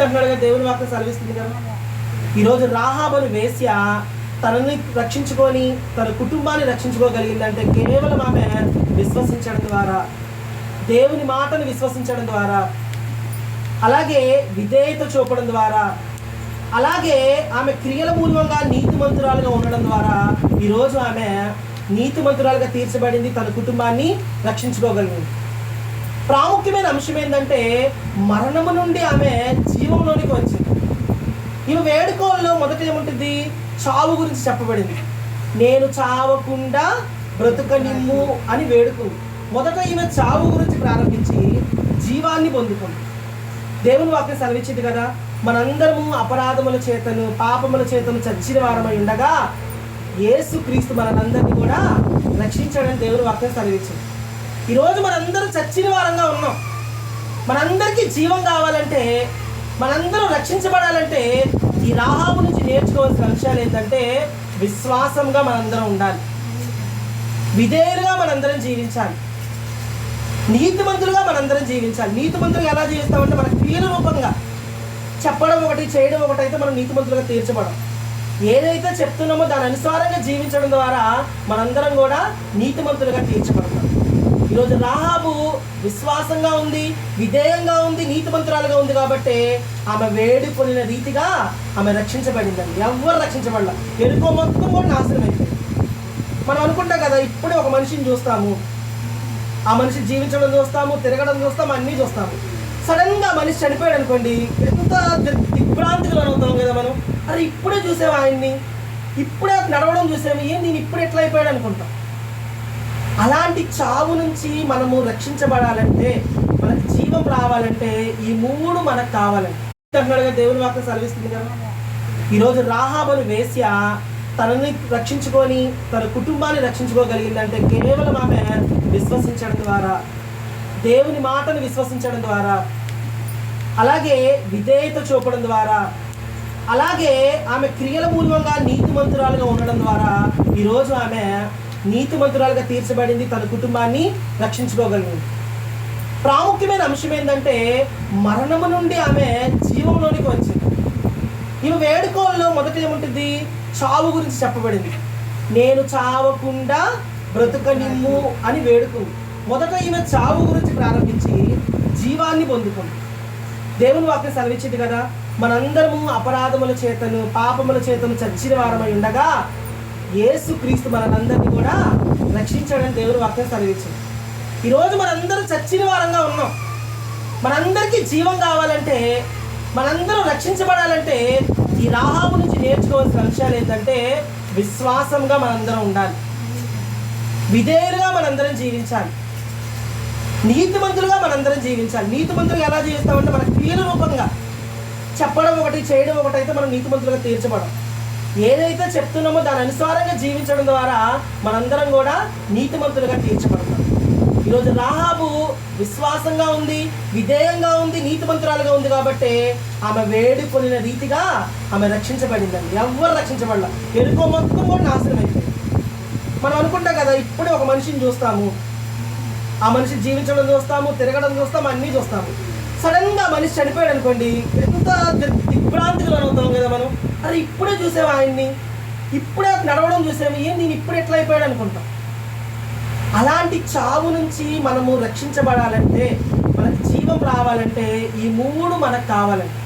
అంటున్నాడుగా దేవుని వాక్యం సెలవిస్తుంది కదా. ఈరోజు రాహాబను వేశ్య తనని రక్షించుకొని తన కుటుంబాన్ని రక్షించుకోగలిగిందంటే కేవలం ఆమె విశ్వసించడం ద్వారా, దేవుని మాటను విశ్వసించడం ద్వారా, అలాగే విధేయత చూపడం ద్వారా, అలాగే ఆమె క్రియల మూలంగా నీతిమంతురాలుగా ఉండడం ద్వారా ఈరోజు ఆమె నీతిమంతురాలుగా తీర్చబడింది, తన కుటుంబాన్ని రక్షించుకోగలిగింది. ప్రాముఖ్యమైన అంశం ఏంటంటే మరణము నుండి ఆమె జీవంలోనికి వచ్చింది. ఈమె వేడుకోల్లో మొదట ఏముంటుంది? చావు గురించి చెప్పబడింది. నేను చావకుండా బ్రతుకనిమ్ము అని వేడుకుంది. మొదట ఈమె చావు గురించి ప్రారంభించి జీవాన్ని పొందుకుంది. దేవుని వాక్యం సెలవిచ్చింది కదా, మనందరము అపరాధముల చేతను పాపముల చేతను చచ్చిన వారమై ఉండగా యేసుక్రీస్తు మనందరినీ కూడా రక్షించాడని దేవుని వాక్యం సెలవిచ్చింది. ఈరోజు మనందరం చచ్చిన వారంగా ఉన్నాం. మనందరికీ జీవం కావాలంటే, మనందరం రక్షించబడాలంటే ఈ రాహాబు నుంచి నేర్చుకోవాల్సిన అంశాలు ఏంటంటే విశ్వాసంగా మనందరం ఉండాలి, విధేయులుగా మనందరం జీవించాలి, నీతిమంతులుగా మనందరం జీవించాలి. నీతిమంతులుగా ఎలా జీవిస్తామంటే మన క్రియల రూపంగా చెప్పడం ఒకటి, చేయడం ఒకటి అయితే మనం నీతిమంతులుగా తీర్చబడం. ఏదైతే చెప్తున్నామో దాని అనుసారంగా జీవించడం ద్వారా మనందరం కూడా నీతిమంతులుగా తీర్చబడతాం. ఈరోజు రాహాబు విశ్వాసంగా ఉంది, విధేయంగా ఉంది, నీతిమంతురాలుగా ఉంది కాబట్టి ఆమె వేడుకొనిన రీతిగా ఆమె రక్షించబడిందండి. ఎవరు రక్షించబడాల, ఎరుకో మొత్తం కూడా నాశనం అయిపోయింది. మనం అనుకుంటాం కదా, ఇప్పుడే ఒక మనిషిని చూస్తాము, ఆ మనిషి జీవించడం చూస్తాము, తిరగడం చూస్తాము, అన్నీ చూస్తాము. సడన్గా మనిషి చనిపోయాడు అనుకోండి, ఎంత దిగ్భ్రాంతిగా అవుతాం కదా మనం. అరే ఇప్పుడే చూసాము ఆయన్ని, ఇప్పుడే నడవడం చూసాము, ఏం నేను ఇప్పుడు ఎట్లా అయిపోయాడు అనుకుంటాం. అలాంటి చావు నుంచి మనము రక్షించబడాలంటే, మనకు జీవం రావాలంటే ఈ మూడు మనకు కావాలండి. అంటున్నాడుగా దేవుని వాక్యం సెలవిస్తుంది కదా. ఈరోజు రాహాబను వేశ్య తనని రక్షించుకొని తన కుటుంబాన్ని రక్షించుకోగలిగిందంటే కేవలం ఆమె విశ్వసించడం ద్వారా, దేవుని మాటను విశ్వసించడం ద్వారా, అలాగే విధేయత చూపడం ద్వారా, అలాగే ఆమె క్రియల మూలంగా నీతిమంతురాలుగా ఉండడం ద్వారా ఈరోజు ఆమె నీతిమంతురాలుగా తీర్చబడింది, తన కుటుంబాన్ని రక్షించుకోగలిగింది. ప్రాముఖ్యమైన అంశం ఏంటంటే మరణము నుండి ఆమె జీవంలోనికి వచ్చింది. ఈమె వేడుకోల్లో మొదట ఏముంటుంది? చావు గురించి చెప్పబడింది. నేను చావకుండా బ్రతుకనిమ్ము అని వేడుకుంది. మొదట ఈమె చావు గురించి ప్రారంభించి జీవాన్ని పొందుకుంది. దేవుని వాక్యం సెలవిచ్చింది కదా, మనందరము అపరాధముల చేతను పాపముల చేతను చచ్చిన వారమై ఉండగా యేసుక్రీస్తు మనందరినీ కూడా రక్షించాడని దేవుని వాక్యం సెలవిచ్చింది. ఈరోజు మనందరం చచ్చిన వారంగా ఉన్నాం. మనందరికీ జీవం కావాలంటే, మనందరం రక్షించబడాలంటే ఈ రాహాబు నుంచి నేర్చుకోవాల్సిన అంశాలు ఏంటంటే విశ్వాసంగా మనందరం ఉండాలి, విధేయులుగా మనందరం జీవించాలి, నీతిమంతులుగా మనందరం జీవించాలి. నీతిమంతులుగా ఎలా జీవిస్తామంటే మన క్రియల రూపంగా చెప్పడం ఒకటి, చేయడం ఒకటి అయితే మనం నీతిమంతులుగా తీర్చబడం. ఏదైతే చెప్తున్నామో దాని అనుసారంగా జీవించడం ద్వారా మనందరం కూడా నీతిమంతులుగా తీర్చబడతాం. ఈరోజు రాహాబు విశ్వాసంగా ఉంది, విధేయంగా ఉంది, నీతిమంతురాలుగా ఉంది కాబట్టి ఆమె వేడుకొనిన రీతిగా ఆమె రక్షించబడిందండి. ఎవరు రక్షించబడాల, ఎరుకో మొత్తం కూడా నాశనం అయిపోయింది. మనం అనుకుంటాం కదా, ఇప్పుడే ఒక మనిషిని చూస్తాము, ఆ మనిషి జీవించడం చూస్తాము, తిరగడం చూస్తాము, అన్నీ చూస్తాము. సడన్గా మనిషి చనిపోయాడు అనుకోండి, ఎంత దిగ్భ్రాంతిగా అవుతాం కదా మనం. అరే ఇప్పుడే చూసాము ఆయన్ని, ఇప్పుడే నడవడం చూసాము, ఏం నేను ఇప్పుడు ఎట్లా అయిపోయాడు అనుకుంటాం. అలాంటి చావు నుంచి మనము రక్షించబడాలంటే, మనకు జీవం రావాలంటే ఈ మూడు మనకు కావాలండి.